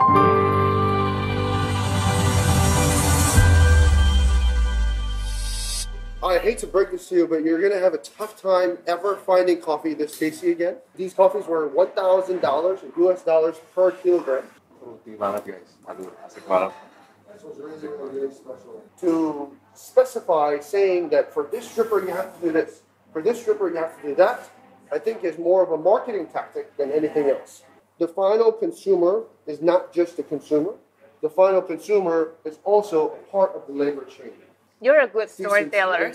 I hate to break this to you, but you're going to have a tough time ever finding coffee this tasty again. These coffees were $1,000 US dollars per kilogram. Rugi banget guys, aduh asik banget. This was really, really special. To specify saying that for this dripper you have to do this, for this dripper you have to do that, I think is more of a marketing tactic than anything else. The final consumer is not just the consumer. The final consumer is also a part of the labor chain. You're a good storyteller.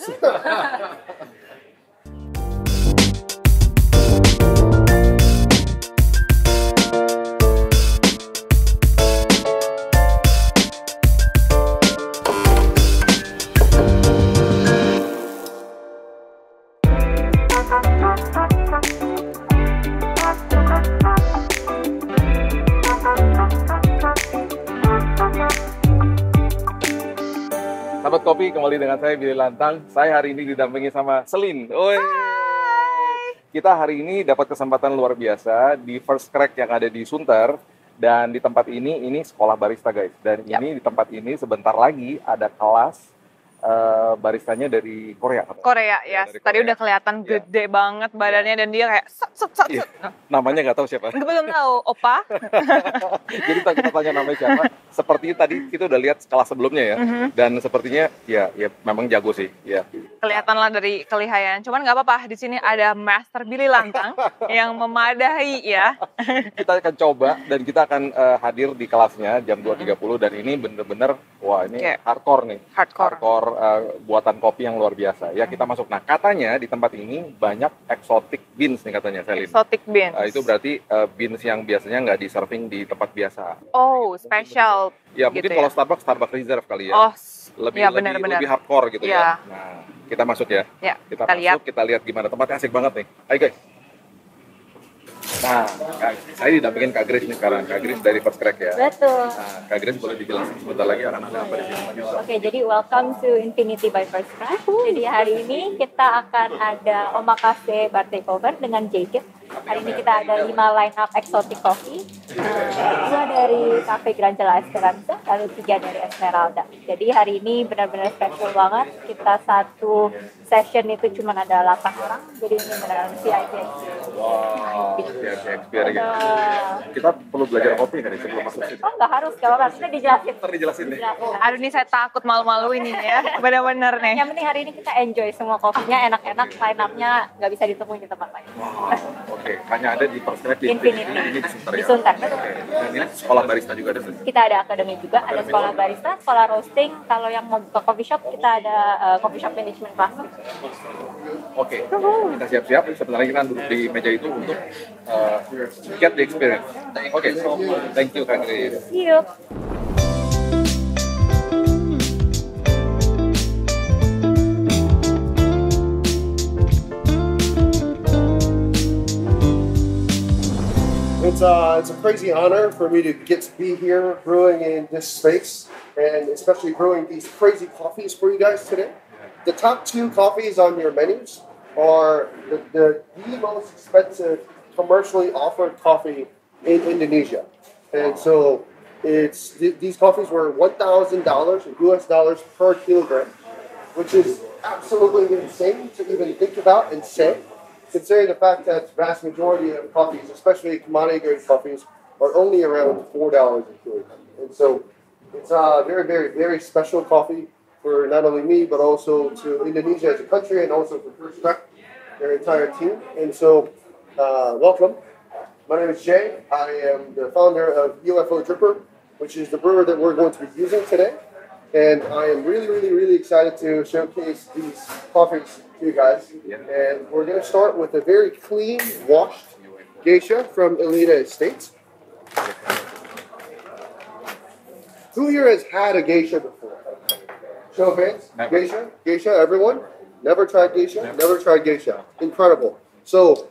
Sahabat kopi, kembali dengan saya Billy Lantang. Saya hari ini didampingi sama Celine. Kita hari ini dapat kesempatan luar biasa di First Crack yang ada di Sunter. Dan di tempat ini sekolah barista guys. Dan ini di tempat ini sebentar lagi ada kelas baristanya dari Korea. Korea ya, dari tadi Korea. Udah kelihatan gede banget badannya dan dia kayak sat. Namanya nggak tahu siapa. Belum tahu, opa. Jadi kita tanya namanya siapa. Sepertinya tadi kita udah lihat kelas sebelumnya ya. Dan sepertinya ya memang jago sih. Ya. Kelihatan lah dari kelihayan. Cuman nggak apa-apa, di sini ada Master Billy Lantang yang memadahi ya. Kita akan coba dan kita akan hadir di kelasnya jam 2.30 dan ini bener-bener wah ini hardcore nih. Hardcore buatan kopi yang luar biasa. Ya kita masuk. Nah katanya di tempat ini banyak exotic beans nih katanya Celine. Exotic beans. Itu berarti beans yang biasanya nggak di serving di tempat biasa. Oh, spesial. Ya mungkin gitu kalau Starbucks Reserve kali ya. Oh, lebih benar-benar. lebih hardcore gitu ya. Nah, kita masuk ya. Kita masuk, kita lihat gimana tempatnya asik banget nih. Ayo guys. Nah, saya didampingin Kak Grace nih sekarang. Kak Grace dari First Crack ya. Betul. Nah, Kak Grace boleh dijelasin sebentar lagi akan ada apa di sini. Oke, jadi welcome to Infinity by First Crack. Jadi hari ini kita akan ada omakase bar takeover dengan J-Kit. Hari ini kita ada 5 line up exotic coffee. 2 dari Cafe Grangela Esperanza, lalu 3 dari Esmeralda. Jadi hari ini benar-benar special banget. Kita satu session itu cuma ada 8 orang. Jadi ini benar-benar VIP. Wow, VIP experience. Kita perlu belajar kopi kan sebelum masuk sini? Oh, nggak harus, nggak apa-apa. Kita dijelasin. Dijelasin nih. Aduh, ini saya takut malu-malu ini ya. Benar-benar nih. Yang penting hari ini kita enjoy semua kopinya, enak-enak, line up-nya nggak bisa ditemuin di tempat lain. Wow, oke. Hanya ada di First Crack di Infinity. Ini di Sunter ya? Di Sunter. Oke. Dan ini sekolah barista juga ada. Kita ada akademi juga, ada sekolah barista, sekolah roasting. Kalau yang mau buka coffee shop, kita ada coffee shop management class. Oke, kita siap-siap. Sebenarnya kita duduk di meja itu untuk get the experience. Oke, thank you Kak Grace. See you. It's a crazy honor for me to get to be here brewing in this space and especially brewing these crazy coffees for you guys today. The top 2 coffees on your menus are the most expensive commercially offered coffee in Indonesia. And so these coffees were $1,000 US dollars per kilogram, which is absolutely insane to even think about and say. Considering the fact that the vast majority of coffees, especially Gimana grade coffees, are only around $4 a kilogram. And so it's a very, very, very special coffee for not only me, but also to Indonesia as a country and also for First Crack, their entire team. And so, welcome. My name is Jay. I am the founder of UFO Dripper, which is the brewer that we're going to be using today. And I am really, really, really excited to showcase these coffees to you guys. And we're going to start with a very clean, washed geisha from Elita Estates. Who here has had a geisha before? Show of hands. Geisha? Geisha, everyone? Never tried geisha? Never tried geisha. Incredible. So,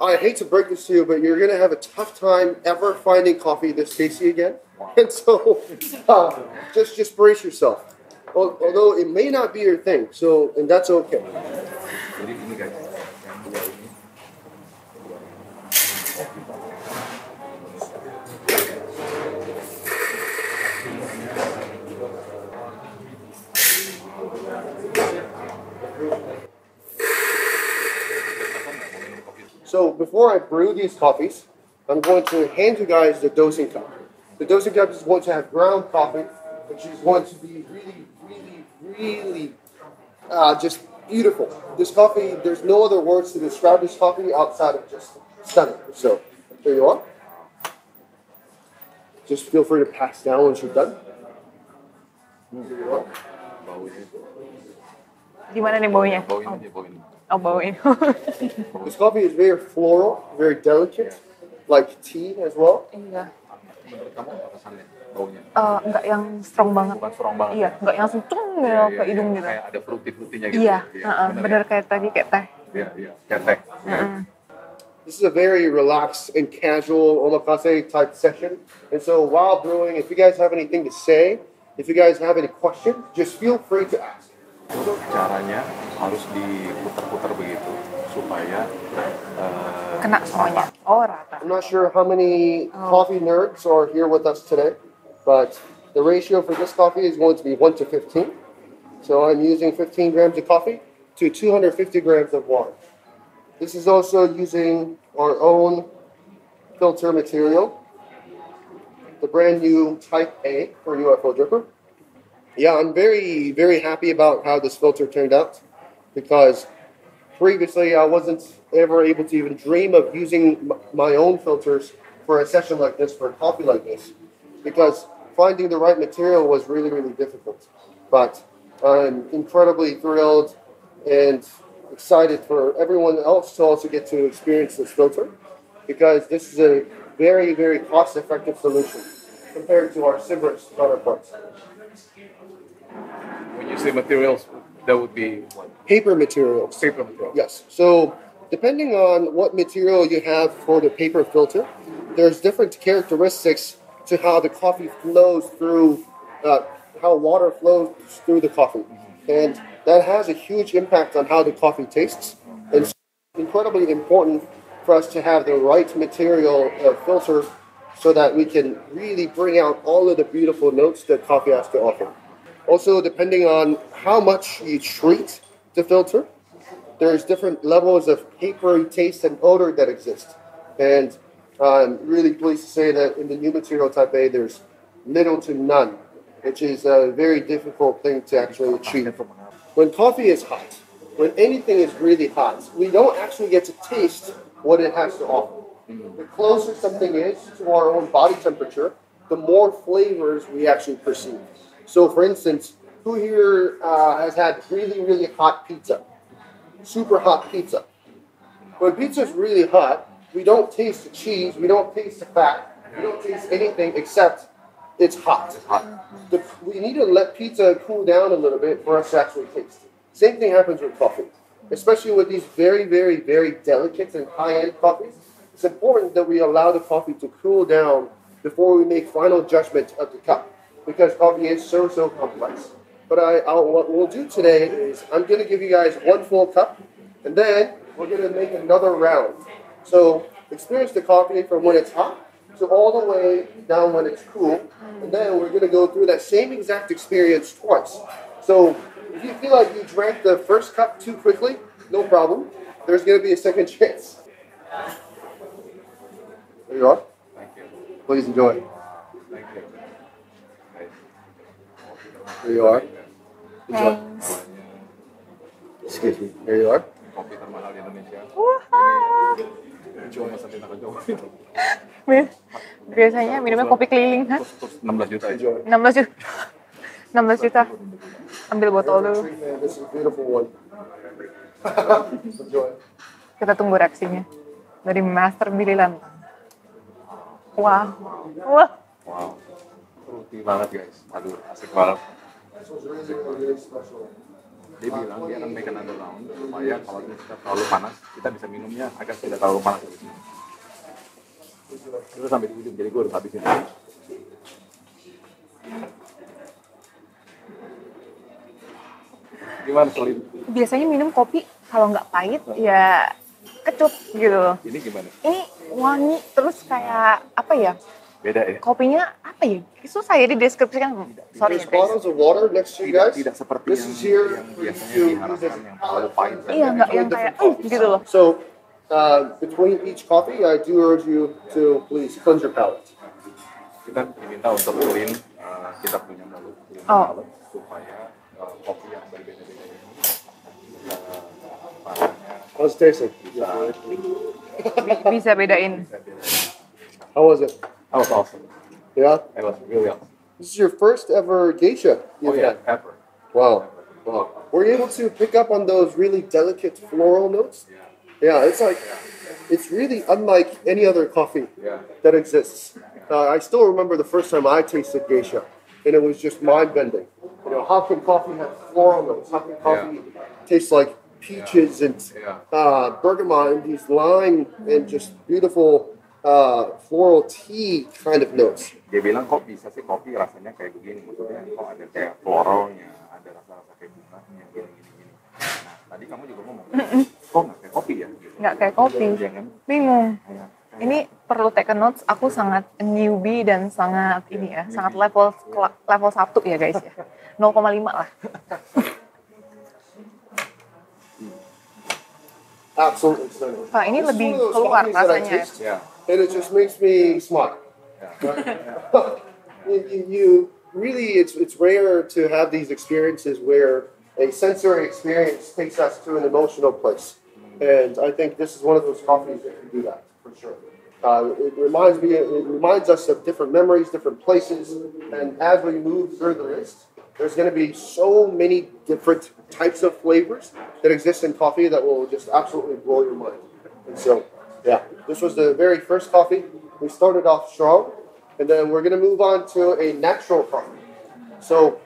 I hate to break this to you, but you're going to have a tough time ever finding coffee this tasty again. And so, just brace yourself. Although it may not be your thing, so, and that's okay. Jadi ini guys, yang dua ini. So before I brew these coffees, I'm going to hand you guys the dosing cup. The dosing cup is going to have ground coffee, which is going to be really just beautiful. This coffee, there's no other words to describe this coffee outside of just stunning. So there you are. Just feel free to pass down once you're done. Here you are. Gimana nih baunya? Bauin aja, bauin. Oh, bauin. This coffee is very floral, very delicate, like tea as well. Iya. Menurut kamu apa kesannya baunya? Enggak yang strong banget. Bukan strong banget. Iya, enggak yang langsung cung gitu ke hidung gitu. Kayak ada fruity-fruitinya gitu. Iya, bener bener ya? kayak tadi kayak teh. Iya, kayak teh. This is a very relaxed and casual omakase type session. And so while brewing, if you guys have anything to say, if you guys have any questions, just feel free to ask. Caranya harus diputar-putar begitu supaya Kena semuanya. Oh, rata. I'm not sure how many coffee nerds are here with us today, but the ratio for this coffee is going to be 1 to 15. So I'm using 15 grams of coffee to 250 grams of water. This is also using our own filter material, the brand new Type A for UFO Dripper. Yeah, I'm very happy about how this filter turned out because previously I wasn't ever able to even dream of using my own filters for a session like this, for a coffee like this, because finding the right material was really difficult. But I'm incredibly thrilled and excited for everyone else to also get to experience this filter because this is a very cost-effective solution compared to our Sybris counterparts. when you say materials, that would be what? Paper materials. Paper materials. Yes. So depending on what material you have for the paper filter, there's different characteristics to how the coffee flows through, how water flows through the coffee. And that has a huge impact on how the coffee tastes. And it's incredibly important for us to have the right material filter so that we can really bring out all of the beautiful notes that coffee has to offer. Also, depending on how much you treat the filter, there's different levels of papery taste and odor that exist. And I'm really pleased to say that in the new material Type A, there's little to none, which is a very difficult thing to actually achieve. When coffee is hot, when anything is really hot, we don't actually get to taste what it has to offer. The closer something is to our own body temperature, the more flavors we actually perceive. So for instance, who here has had really hot pizza? Super hot pizza. When pizza is really hot, we don't taste the cheese, we don't taste the fat, we don't taste anything except it's hot. We need to let pizza cool down a little bit for us to actually taste. Same thing happens with coffee, especially with these very delicate and high-end coffees. It's important that we allow the coffee to cool down before we make final judgment of the cup, because coffee is so complex. But what we'll do today is I'm going to give you guys one full cup, and then we're going to make another round. So experience the coffee from when it's hot to all the way down when it's cool, and then we're going to go through that same exact experience twice. So if you feel like you drank the first cup too quickly, no problem. There's going to be a second chance. There you are. Thank you. Please enjoy. Thank you. There you are. Enjoy. Thanks. Excuse me. There you are. Kopi termahal di Indonesia. Wah. Cuma mesin aku jauh. Biasanya minumnya kopi keliling, ha? Terus 16 juta ya. Enjoy. 16 juta. 16 juta. Ambil botol dulu. This is a beautiful one. Enjoy. Kita tunggu reaksinya. Dari Master Billy Lantang. Wah. Wow. Fruity banget guys. Aduh, asik banget. This was really special. Dia bilang dia akan make another round supaya kalau ini sudah terlalu panas, kita bisa minumnya agar tidak terlalu panas gitu. Terus sampai di ujung, jadi gue harus habisin. Gimana Celine? Biasanya minum kopi kalau nggak pahit ya kecut gitu loh. Ini gimana? Ini wangi terus kayak apa ya? Beda ya? Kopinya apa ya? Susah ya dideskripsikan. Sorry There's ya guys. bottles of water next to you guys. Tidak This seperti is here yang for you biasanya to use diharapkan as yang terlalu pahit. Iya nggak yang kayak gitu loh. So between each coffee, I do urge you to please cleanse your palate. Kita diminta untuk clean kita punya mulut, Oh. supaya kopi yang berbeda-beda ini rasanya How's it tasting? Bisa bedain. How was it? that was awesome. Yeah? It was really awesome. This is your first ever geisha Oh you've yeah, had. ever. Wow. Wow. Were you able to pick up on those really delicate floral notes? Yeah, it's like, it's really unlike any other coffee Yeah. that exists. I still remember the first time I tasted geisha, and it was just mind-bending. You know, how can coffee have floral notes? How can coffee taste like peaches and bergamot and these lime and just beautiful floral tea kind of notes? Dia bilang kok bisa sih kopi rasanya kayak begini, maksudnya kok ada kayak floralnya, ada rasa-rasa kayak bunganya, gini. Nah, tadi kamu juga ngomong, kok nggak kayak kopi ya? Gitu. Nggak kayak kopi. Iya kan? Bingung. Kayak- Ini perlu take a notes, aku sangat newbie dan sangat ini ya, sangat level 1 ya guys ya. 0,5 lah. Absolutely stunning. Pak, ini This is lebih one of those keluar coffees that I rasanya. taste, Yeah. and it just makes me smile. You really, it's rare to have these experiences where a sensory experience takes us to an emotional place, and I think this is one of those coffees that can do that for sure. It reminds us of different memories, different places, and as we move through the list, there's going to be so many different types of flavors that exist in coffee that will just absolutely blow your mind. And so, yeah, this was the very first coffee. We started off strong, and then we're going to move on to a natural coffee. So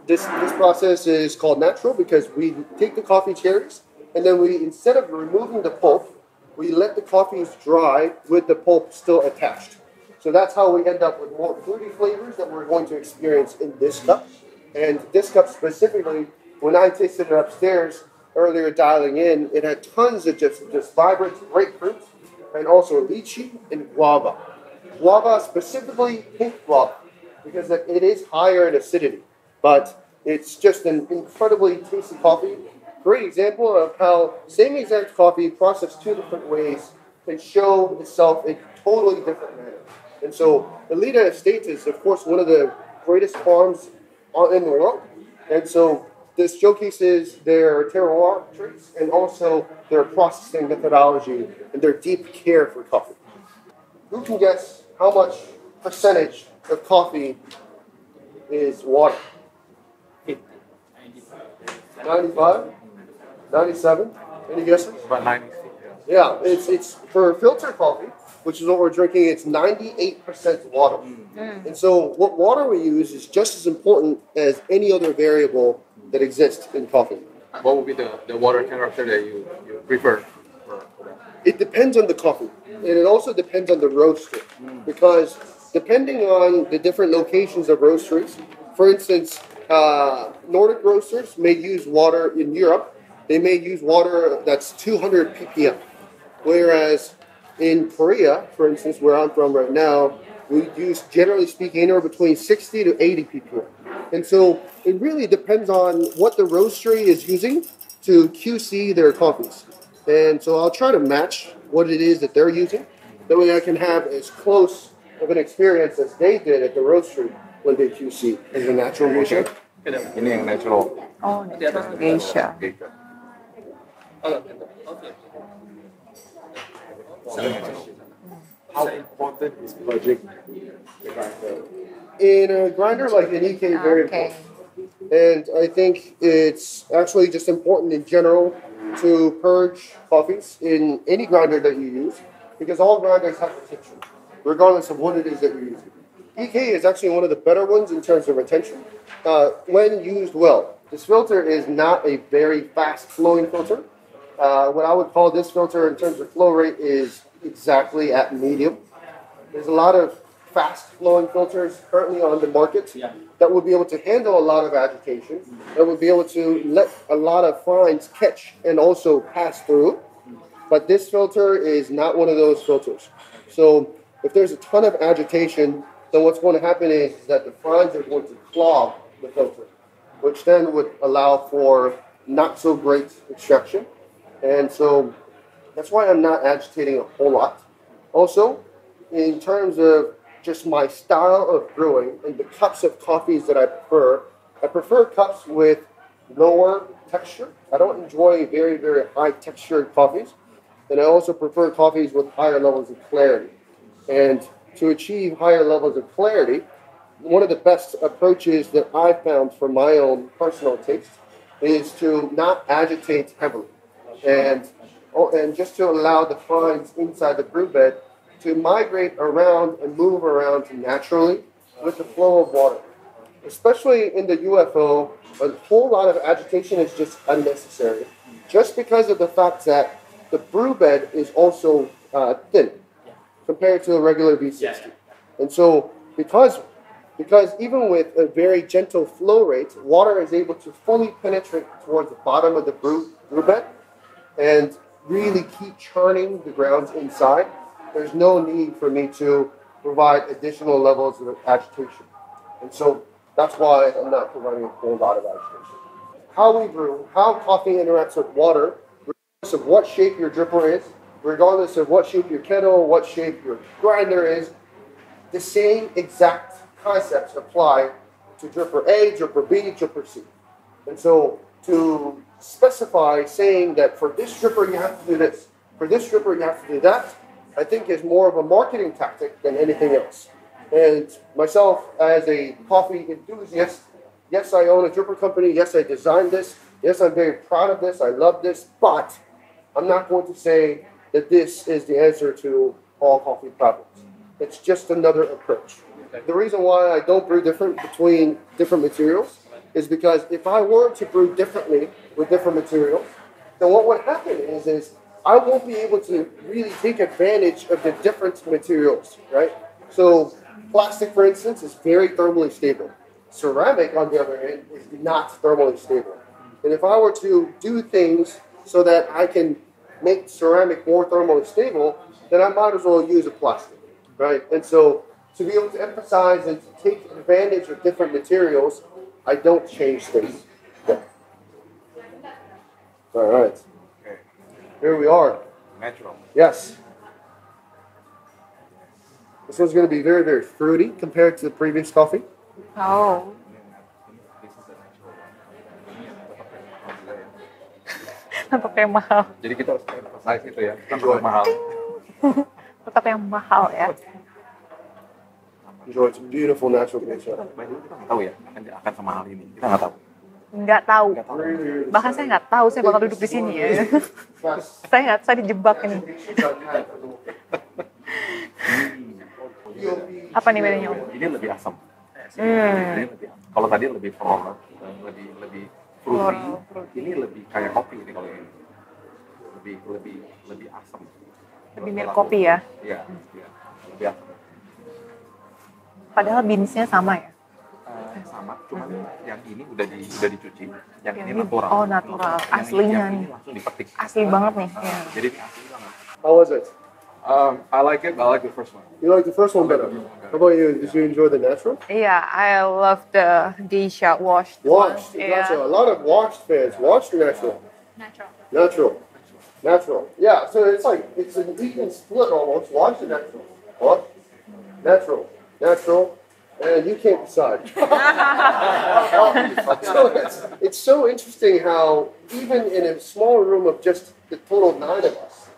this process is called natural because we take the coffee cherries, and then we, instead of removing the pulp, we let the coffees dry with the pulp still attached. So that's how we end up with more fruity flavors that we're going to experience in this cup. And this cup specifically, when I tasted it upstairs earlier dialing in, it had tons of just vibrant grapefruit and also lychee and guava. Guava, specifically pink guava, because it is higher in acidity. But it's just an incredibly tasty coffee. Great example of how same exact coffee processed two different ways can show itself in totally different manner. And so Elita Estates is, of course, one of the greatest farms in the world. And so this showcases their terroir traits and also their processing methodology and their deep care for coffee. Who can guess how much percentage of coffee is water? 95? 97? Any guesses? About 96. Yeah, it's for filter coffee, which is what we're drinking, it's 98% water. And so what water we use is just as important as any other variable that exists in coffee. What would be the water character that you prefer for that? It depends on the coffee, and it also depends on the roaster, because depending on the different locations of roasteries, for instance, Nordic roasters may use water in Europe, they may use water that's 200 ppm, whereas in Korea, for instance, where I'm from right now, we use, generally speaking, anywhere between 60 to 80 ppm. And so it really depends on what the roastery is using to QC their coffees. And so I'll try to match what it is that they're using. That way I can have as close of an experience as they did at the roastery when they QC. Is it natural geisha? Ini yang natural. Oh, natural geisha. How important is project? In a grinder like an EK, very important. And I think it's actually just important in general to purge coffees in any grinder that you use, because all grinders have retention, regardless of what it is that you're using. EK is actually one of the better ones in terms of retention, when used well. This filter is not a very fast-flowing filter. What I would call this filter in terms of flow rate is exactly at medium. There's a lot of fast-flowing filters currently on the market that will be able to handle a lot of agitation, that will be able to let a lot of fines catch and also pass through. But this filter is not one of those filters. So if there's a ton of agitation, then what's going to happen is that the fines are going to clog the filter, which then would allow for not so great extraction. And so That's why I'm not agitating a whole lot. Also, in terms of just my style of brewing and the cups of coffees that I prefer cups with lower texture. I don't enjoy very, very high textured coffees. And I also prefer coffees with higher levels of clarity. And to achieve higher levels of clarity, one of the best approaches that I've found for my own personal taste is to not agitate heavily. And just to allow the fines inside the brew bed to migrate around and move around naturally with the flow of water. Especially in the UFO, a whole lot of agitation is just unnecessary, just because of the fact that the brew bed is also thin compared to a regular V60. And so because even with a very gentle flow rate, water is able to fully penetrate towards the bottom of the brew bed and really keep churning the grounds inside. There's no need for me to provide additional levels of agitation. And so that's why I'm not providing a whole lot of agitation. How we brew, how coffee interacts with water, regardless of what shape your dripper is, regardless of what shape your kettle, what shape your grinder is, the same exact concepts apply to dripper A, dripper B, dripper C. And so to specify saying that for this dripper you have to do this, for this dripper you have to do that, I think is more of a marketing tactic than anything else. And myself, as a coffee enthusiast, yes, I own a dripper company. Yes, I designed this. Yes, I'm very proud of this. I love this. But I'm not going to say that this is the answer to all coffee problems. It's just another approach. The reason why I don't brew different between different materials is because if I were to brew differently with different materials, then what would happen is I won't be able to really take advantage of the different materials, right? So plastic, for instance, is very thermally stable. Ceramic, on the other hand, is not thermally stable. And if I were to do things so that I can make ceramic more thermally stable, then I might as well use a plastic, right? And so to be able to emphasize and to take advantage of different materials, I don't change things. Yeah. All right. Here we are. Natural. Yes. This one's going to be very, very fruity compared to the previous coffee. Oh. Tetap yang mahal. Jadi kita harus emphasize itu ya, tetap mahal. Tetap yang mahal ya. Enjoy, it's beautiful natural kisah. By the way, kita nggak tahu ya, akan semahal ini. Kita nggak tahu. Nggak tahu. Bahkan saya nggak tahu saya bakal duduk di sini ya. saya dijebak ini. Apa nih bedanya? Ini lebih asam. Kalau tadi lebih floral, lebih fruity. Ini lebih kayak kopi ini kalau ini. Lebih asam. Lebih mirip kopi ya? Iya, lebih asam. Padahal beansnya sama ya? Sama, cuman yang ini udah dicuci, yang ini natural. Oh, natural, aslinya yang nih. Ini langsung dipetik. Asli banget nih. Ya. Jadi ini asli banget. How was it? I like the first one. You like the first one better? How about you? Did you enjoy the natural? Yeah, I love the geisha washed. Washed. Yeah. Gotcha. A lot of washed fans. Washed or natural? Natural. Yeah, so it's an even split almost. Washed and natural. What? Natural. And you can't decide. So it's so interesting how even in a small room of just the total 9 of us,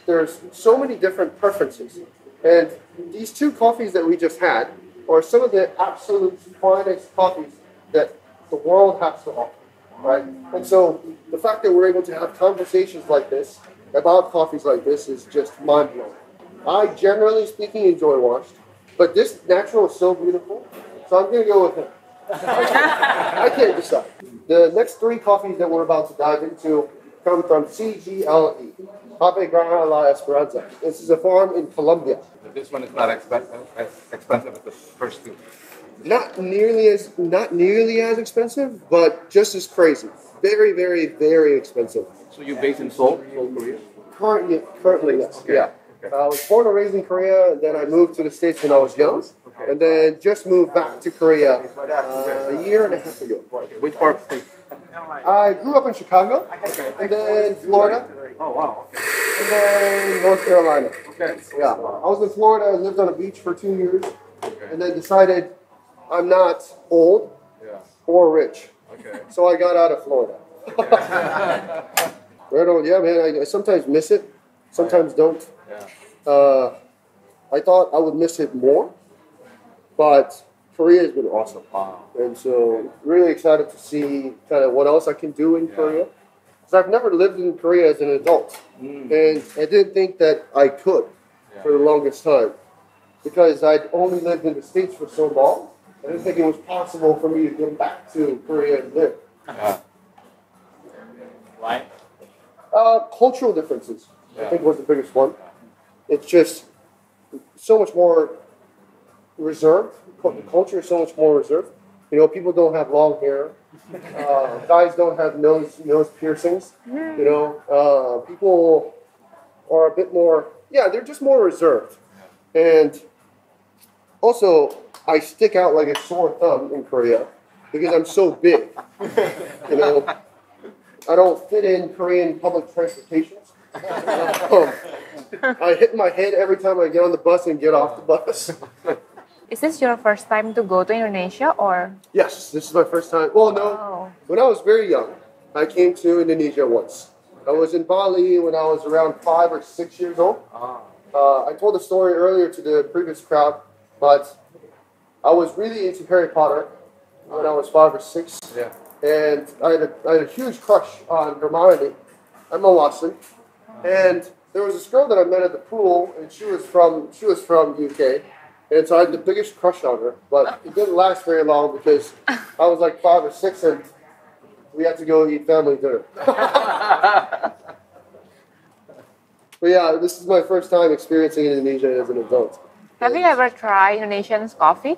there's so many different preferences. And these two coffees that we just had are some of the absolute finest coffees that the world has to offer, right? And so the fact that we're able to have conversations like this about coffees like this is just mind-blowing. I, generally speaking, enjoy washed. But this natural is so beautiful, so I'm going to go with him. I can't decide. The next 3 coffees that we're about to dive into come from CGLE, Cafe Granja La Esperanza. This is a farm in Colombia. This one is not as expensive as the first 2. Not nearly as expensive, but just as crazy. Very, very, very expensive. So you're based in Seoul, Korea? Currently, yes. Okay. Yeah. I was born and raised in Korea, and then I moved to the States when I was young, and then just moved back to Korea a year and a half ago. Which part of the state? I grew up in Chicago, and then Florida. Oh, wow. Okay. and then North Carolina. Okay. Yeah, I was in Florida. I lived on a beach for 2 years, Okay. and then decided I'm not old Yeah. or rich, Okay. so I got out of Florida. Right on. Yeah, man. I sometimes miss it, sometimes don't. Yeah. I thought I would miss it more, but Korea has been awesome. Wow. And so, really excited to see kind of what else I can do in Korea. Because I've never lived in Korea as an adult. And I didn't think that I could for the longest time. Because I'd only lived in the States for so long. I didn't think it was possible for me to go back to Korea and live. Yeah. Why? Cultural differences, I think, was the biggest one. It's just so much more reserved. The culture is so much more reserved. You know, people don't have long hair. Guys don't have nose piercings. You know, people are a bit more. Yeah, they're just more reserved. And also, I stick out like a sore thumb in Korea because I'm so big. You know, I don't fit in Korean public transportations. I hit my head every time I get on the bus and get off the bus. Is this your first time to go to Indonesia or? Yes, this is my first time. Well, no. Oh. When I was very young, I came to Indonesia once. I was in Bali when I was around 5 or 6 years old. I told a story earlier to the previous crowd, but I was really into Harry Potter when I was 5 or 6. Yeah. And I had a huge crush on Hermione, Emma Watson. And there was this girl that I met at the pool, and she was from UK. And so I had the biggest crush on her, but it didn't last very long because I was like 5 or 6 and we had to go eat family dinner. But yeah, this is my first time experiencing Indonesia as an adult. Have you ever tried Indonesian coffee?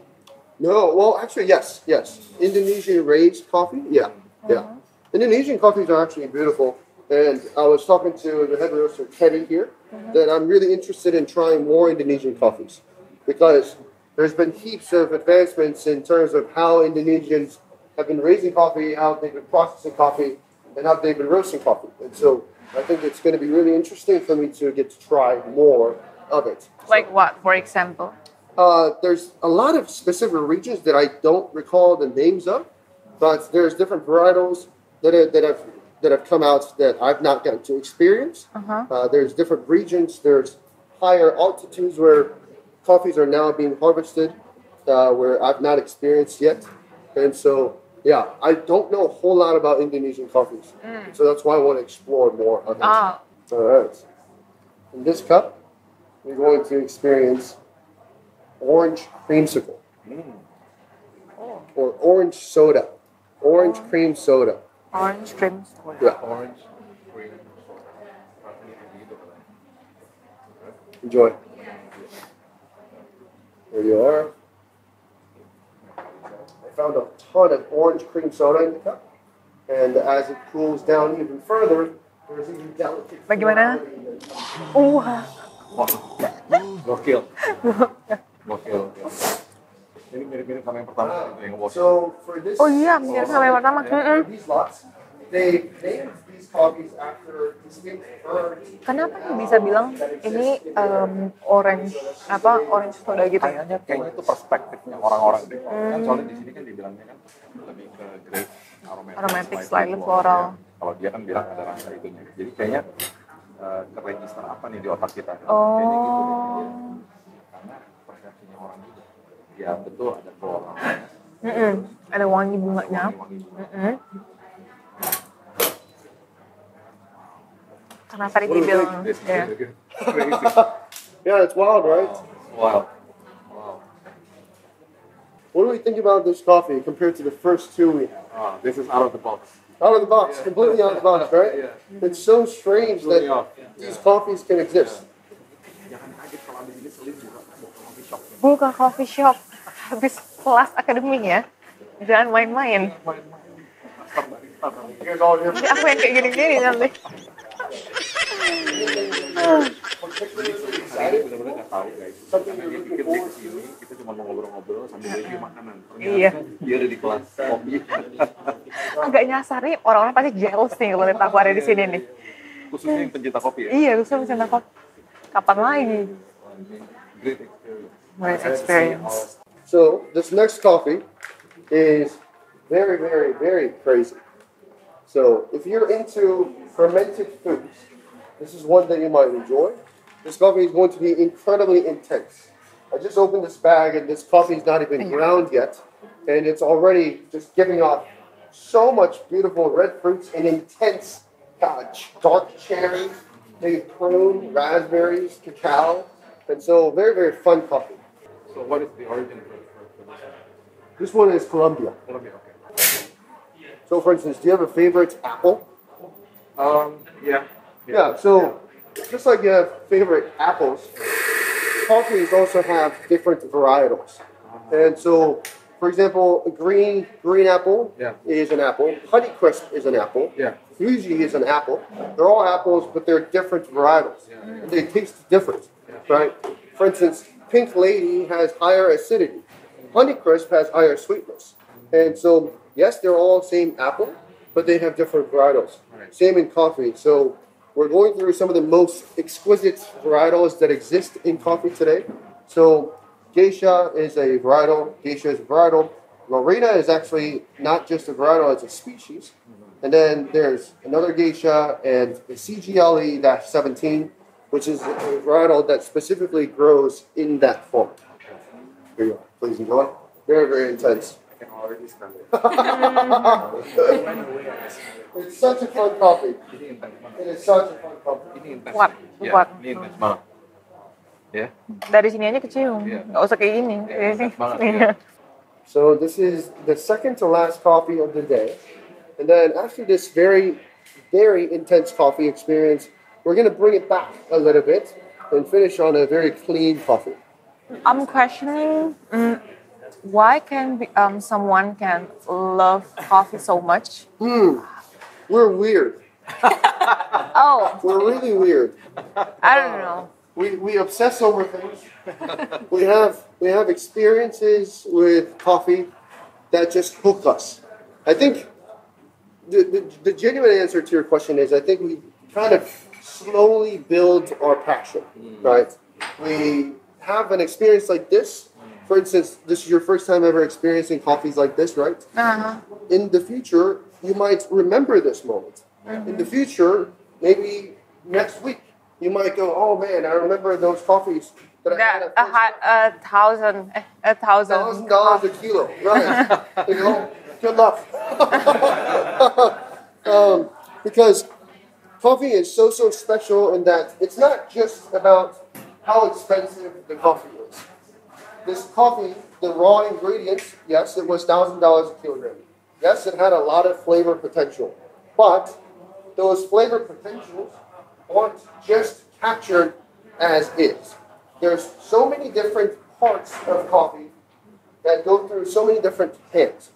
No, well, actually, yes. Indonesian raised coffee, yeah. Indonesian coffees are actually beautiful. And I was talking to the head roaster, Teddy, here, that I'm really interested in trying more Indonesian coffees. Because there's been heaps of advancements in terms of how Indonesians have been raising coffee, how they've been processing coffee, and how they've been roasting coffee. And so I think it's going to be really interesting for me to get to try more of it. Like what, for example? There's a lot of specific regions that I don't recall the names of, but there's different varietals that have come out that I've not gotten to experience. There's different regions. There's higher altitudes where coffees are now being harvested, where I've not experienced yet. And so, yeah, I don't know a whole lot about Indonesian coffees. So that's why I want to explore more of it. All right. In this cup, we're going to experience orange creamsicle. Or orange soda. Orange cream soda. Orange cream soda. Yeah. Orange cream soda. Enjoy. There you are. I found a ton of orange cream soda in the cup. And as it cools down even further, there's even delicate. Bagaimana? Gokil. Ini mirip-mirip sama yang pertama yang wash. So for this, Oh iya, mirip sama yang pertama. for these lots, they named these coffees after distinct birds. Kenapa nih bisa bilang ini orange soda gitu? Kayaknya itu perspektifnya orang-orang deh. Kan soalnya di sini kan dibilangnya kan lebih ke grape Aromatic, slightly floral. Kalau dia kan bilang ada rasa itunya. Jadi kayaknya keregister apa nih di otak kita? Kayaknya gitu deh. Karena persepsinya orang juga. Ya betul ada floral. Ada wangi bunganya. Karena tadi dibilang ya. Yeah, it's wild, right? Wow. What do we think about this coffee compared to the first two we had? This is out of the box. Out of the box, completely out of the box, right? Yeah. It's so strange that these coffees can exist. Jangan kaget kalau abis ini Celine juga mau ke coffee shop. Buka coffee shop habis kelas akademik ya. Jangan main-main. Nanti aku yang kayak gini-gini nanti. Saya benar-benar nggak tahu guys. Karena dia pikir dia kesini, kita cuma mau ngobrol-ngobrol sambil review makanan. Ternyata dia ada di kelas kopi. Agak nyasar nih, orang-orang pasti jealous nih kalau lihat aku ada di sini nih. khususnya yang pencinta kopi ya. Iya, gue pecinta kopi. Kapan lagi? Great experience. Great experience. So this next coffee is very, very, very crazy. So if you're into fermented foods, this is one that you might enjoy. This coffee is going to be incredibly intense. I just opened this bag and this coffee is not even ground yet. And it's already just giving off so much beautiful red fruits and intense dark cherries, maybe prune, raspberries, cacao. And so very, very fun coffee. So what is the origin for this? This one is Colombia. Colombia, okay. So for instance, do you have a favorite apple? Yeah. Yeah, so just like you have favorite apples, coffees also have different varietals. And so, for example, a green apple is an apple. Honeycrisp is an apple. Yeah. Fuji is an apple. They're all apples, but they're different varietals. And they taste different, right? For instance, Pink Lady has higher acidity. Honeycrisp has higher sweetness. And so, yes, they're all same apple, but they have different varietals. Right. Same in coffee. So we're going through some of the most exquisite varietals that exist in coffee today. So Geisha is a varietal. Geisha is a varietal. Lorena is actually not just a varietal, it's a species. And then there's another Geisha and the CGLE-17, which is a varietal that specifically grows in that form. Here you are. Please enjoy. Very, very intense. I can already smell it. It's such a fun coffee. It is such a fun coffee. Ini intens. Kuat, Ya, kuat. ini intens banget. Ya. Dari sini aja kecium. Iya. Nggak usah kayak gini. Intens banget. Iya. Ya. So this is the second to last coffee of the day. And then after this very, very intense coffee experience, we're going to bring it back a little bit and finish on a very clean coffee. I'm questioning why can someone can love coffee so much? We're weird. Oh, We're really weird. I don't know. We obsess over things. We have experiences with coffee that just hook us. I think the genuine answer to your question is I think we kind of slowly build our passion, right? We have an experience like this. For instance, this is your first time ever experiencing coffees like this, right? Uh-huh. In the future, you might remember this moment. In the future, maybe next week, you might go, oh man, I remember those coffees that I had at first. $1,000 a kilo, right? You know, good luck. Because coffee is so special in that it's not just about how expensive the coffee is. This coffee, the raw ingredients, yes, it was $1,000 a kilogram. Yes, it had a lot of flavor potential. But those flavor potentials aren't just captured as is. There's so many different parts of coffee that go through so many different hands.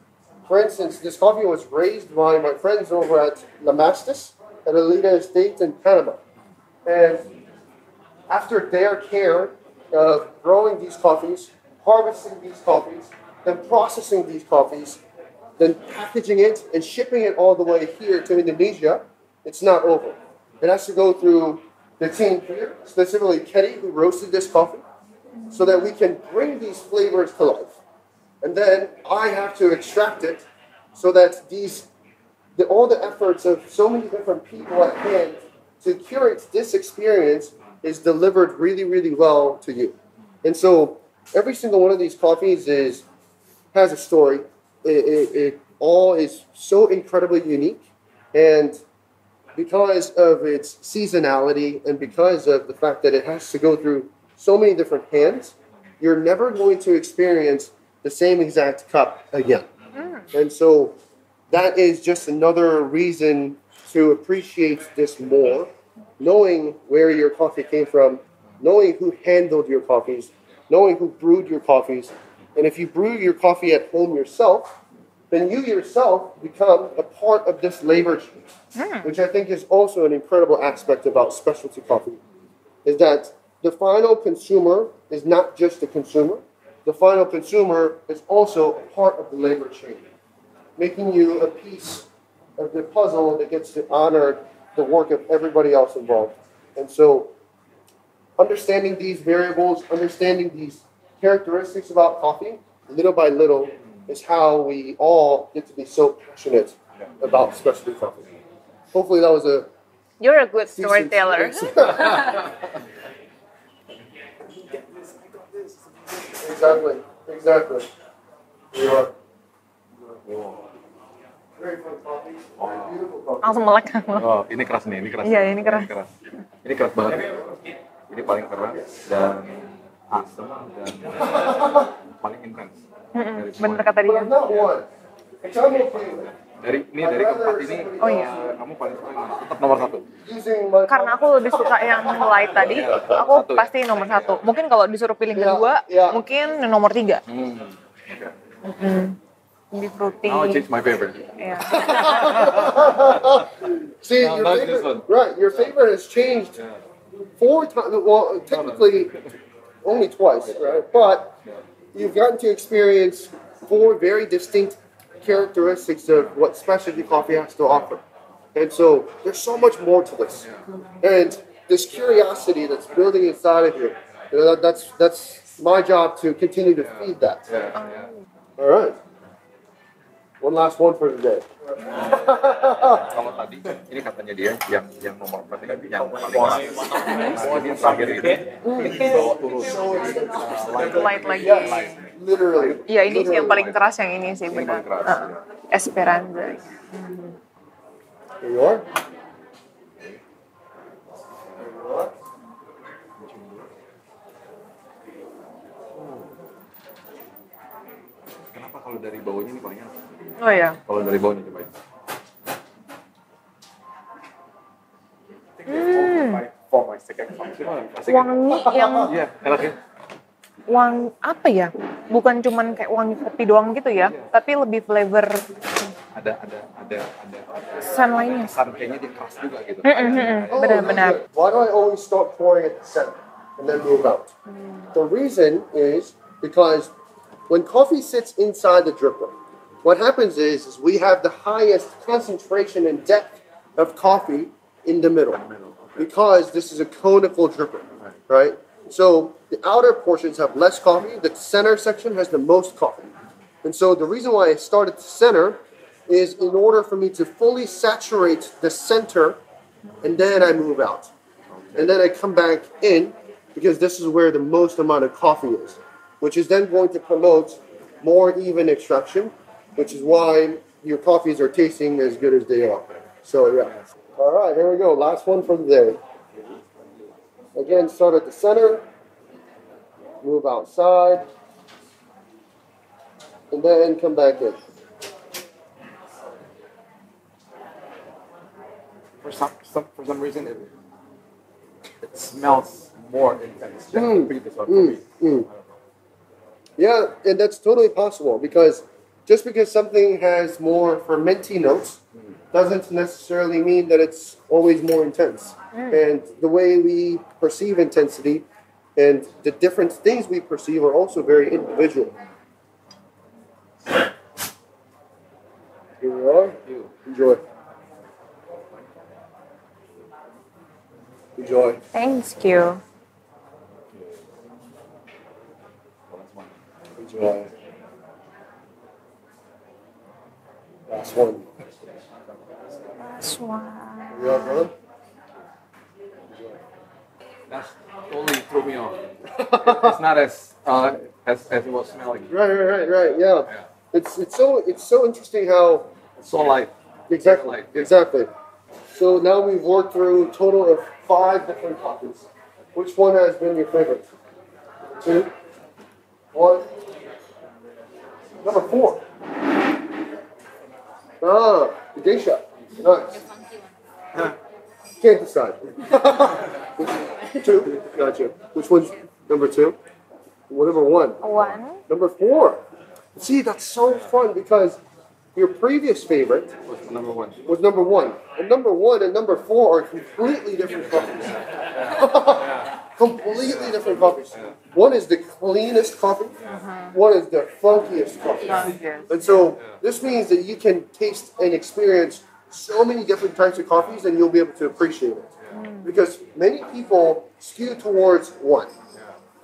For instance, this coffee was raised by my friends over at La Mastis at Alita Estate in Panama. And after their care of growing these coffees, harvesting these coffees, then processing these coffees, then packaging it and shipping it all the way here to Indonesia, it's not over. It has to go through the team here, specifically Kenny, who roasted this coffee, so that we can bring these flavors to life. And then I have to extract it so that all the efforts of so many different people at hand to curate this experience is delivered really, really well to you. And so every single one of these coffees has a story. It all is so incredibly unique. And because of its seasonality and because of the fact that it has to go through so many different hands, you're never going to experience the same exact cup again. And so that is just another reason to appreciate this more, knowing where your coffee came from, knowing who handled your coffees, knowing who brewed your coffees. And if you brew your coffee at home yourself, then you yourself become a part of this labor chain, which I think is also an incredible aspect about specialty coffee, is that the final consumer is not just the consumer. The final consumer is also a part of the labor chain, making you a piece of the puzzle that gets to honor the work of everybody else involved. And so understanding these variables, understanding these characteristics about coffee, little by little, is how we all get to be so passionate about specialty coffee. Hopefully that was a... You're a good storyteller. Exactly. You are. Very fun coffee. Very beautiful coffee. Langsung melek. Oh, ini keras nih, ini keras. Iya, ini keras. Ini keras banget. Ini paling keras dan asam dan paling intens. Bener kata dia. But not one. Which I'm okay with. Dari keempat ini, Oh iya. Kamu paling suka yang mana? Tetap nomor 1. Using my Karena aku lebih suka yang light tadi, aku pasti nomor 1. Mungkin kalau disuruh pilih kedua, mungkin nomor 3. Okay. Lebih fruity. Now I change my favorite. Iya. See, No, your not this favorite, one. right? Your favorite has changed 4 times. Well, technically, only twice, right? But you've gotten to experience 4 very distinct characteristics of what specialty coffee has to offer, and so there's so much more to this, and this curiosity that's building inside of you. That's my job to continue to feed that. All right. One last one for today. Kalau tadi ini katanya dia yang nomor berarti yang paling keras. Ini terakhir ini bawa turun. Light lagi. Literally. Iya, ini sih yang paling keras yang ini sih benar. Esperanza. Here you are. Kenapa kalau dari bawahnya ini paling enak? Oh ya. Kalau dari bawahnya cobain. Wangi yang Iya, enak ya. apa ya? Bukan cuman kayak wangi kopi doang gitu ya, tapi lebih flavor Ada sen lainnya. kesan kayaknya dia keras juga gitu. Benar-benar. Why do I always start pouring at the center and then move out? The reason is because when coffee sits inside the dripper, what happens is we have the highest concentration and depth of coffee in the middle because this is a conical dripper, right? So the outer portions have less coffee, the center section has the most coffee. And so the reason why I start at the center is in order for me to fully saturate the center, and then I move out. And then I come back in because this is where the most amount of coffee is, which is then going to promote more even extraction, which is why your coffees are tasting as good as they are. So yeah. All right, here we go. Last one for the day. Again, start at the center, move outside, and then come back in. For some reason it smells more intense than the previous one. Yeah, and that's totally possible because just because something has more fermenty notes doesn't necessarily mean that it's always more intense. And the way we perceive intensity and the different things we perceive are also very individual. Here we are. Enjoy. Enjoy. Thank you. Enjoy. Last one. Suara. You are, brother? That totally threw me off. It's not as it was smelling. Right. Yeah. It's so interesting how It's so light. exactly. So now we've worked through a total of 5 different coffees. Which one has been your favorite? 2, 1. Number 4. The geisha. Nice. Can't decide. 2. Gotcha. Which one's number 2? Well, number 1. One. Number 4. See, that's so fun because your previous favorite What's number 1? was number 1. And number 1 and number 4 are completely different coffees. Completely different coffees. One is the cleanest coffee. One is the funkiest coffee. And so this means that you can taste and experience so many different types of coffees, and you'll be able to appreciate it. Because many people skew towards one,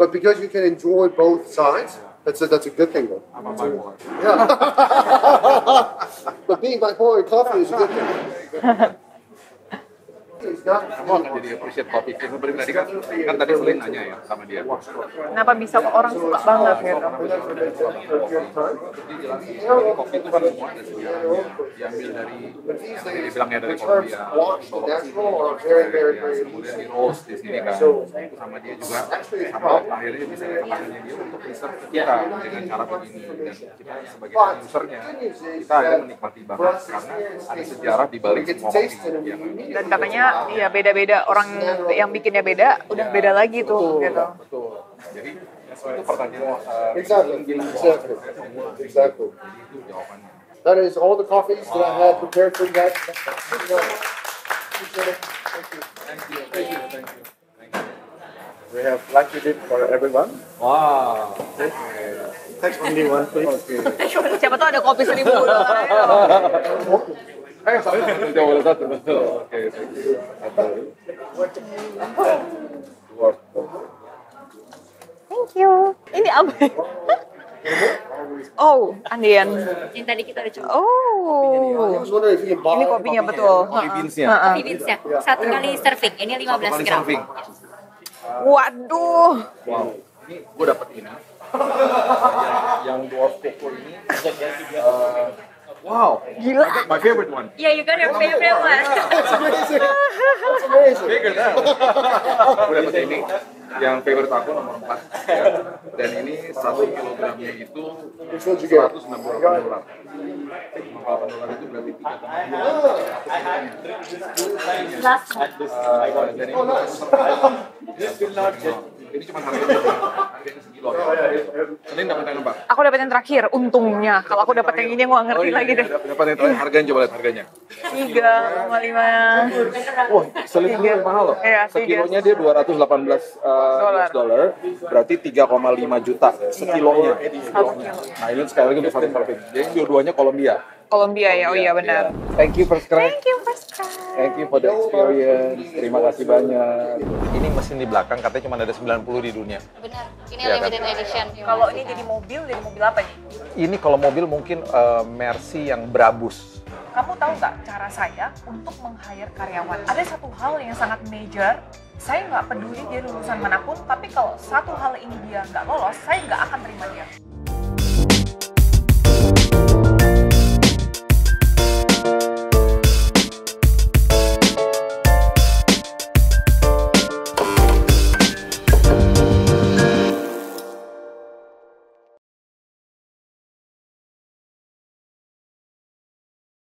but because you can enjoy both sides, that's a good thing though. I'm a bipolar. Yeah. But being bipolar in coffee is a good thing. It's not. Kamu akan jadi appreciate kopi. Seperti tadi kan tadi Celine nanya ya sama dia. Kenapa bisa orang suka banget gitu? Jadi kopi itu kan semua ada sejarahnya. Diambil dari, dia bilangnya dari Claudia, kemudian di roast di sini kan. Sama dia juga, sama akhirnya bisa dikatakannya dia untuk research kita dengan cara begini. Dan kita sebagai usernya, kita akhirnya menikmati banget karena ada sejarah di balik semua kopi. Dan katanya ya beda-beda, orang yang bikinnya beda, udah beda lagi tuh gitu. Betul. Jadi itu pertanyaan Exactly. itu jawabannya. That is all the coffees that I had prepared for you guys. Thank you. We have lucky dip for everyone. Wow. Take only one, please. Siapa tahu ada kopi 1000 dolar. Saya coba satu. Oke, thank you. Thank you. Ini apa? Oh, Andian. Yang tadi kita udah coba. I Oh. was wondering if you can buy Ini kopinya betul. Kopi beans-nya. Coffee beans-nya. Satu kali serving. Ini 15 gram. Serving. Waduh. Wow. Ini gue dapet ini. Yang dwarf cocoa ini. Wow. Gila. My favorite one. Yeah, you got your favorite one. That's amazing. That's amazing. Bigger now. Gue dapet ini. Yang favorite aku nomor 4. Ya. Dan ini 1 kilogramnya itu Which one did you get? $168. $168 itu berarti 3,2. Last Dan ini cuma harganya sekilo. Senin dapat yang berapa? Aku dapat yang terakhir, untungnya. Kalau aku dapat yang ini, aku nggak ngerti lagi deh. Dapat yang terakhir, harganya coba lihat harganya. 3,5 Wah, Celine itu mahal loh. Iya, Sekilonya dia 218 dolar, berarti 3,5 juta sekilonya. Nah ini sekali lagi untuk satu serving. Jadi dua-duanya Colombia. Kolombia ya, oh iya benar. Thank you First Crack. Thank you, First Cry. Thank you for the experience. Terima kasih banyak. Ini mesin di belakang katanya cuma ada 90 di dunia. Benar, ini Iya kan? limited edition. Kalau ini jadi mobil apa nih? Ini kalau mobil mungkin Mercy yang Brabus. Kamu tahu nggak cara saya untuk meng-hire karyawan? Ada satu hal yang sangat major, saya nggak peduli dia lulusan manapun, tapi kalau satu hal ini dia nggak lolos, saya nggak akan terima dia.